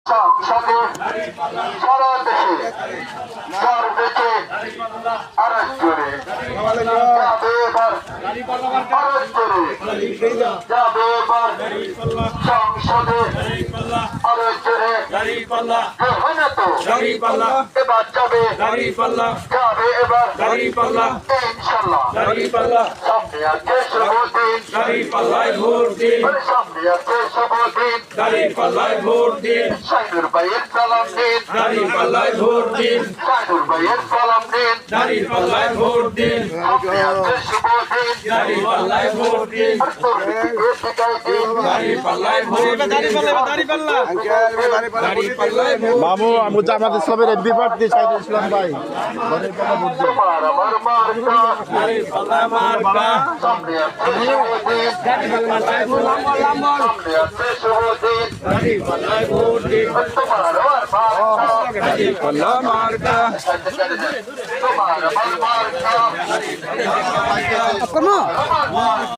সংসদে সারা দেশে চার বেঁচে আরেক জোরে যাবে এবার আরেক জোরে যাবে এবার সংসদে আরেক জোরে হয় না তো এবার যাবে যাবে এবার ইনশাল্লাহ সামনে আছে শুভদিন সামনে আছে শুভদিন শাহিনুর ভাইয়ের সালাম দিন শাহিনুর ভাইয়ের সালাম দিন সামনে আছে শুভদিন মামু আমি জামাত ইসলামের এমপি প্রার্থী সাইদুল ইসলাম ভাই তোমার আমার মার্কা সামনে আছে শুভদিন সামনে আছে শুভদিন তোমার আমার মার্কা তোমার আমার মার্কা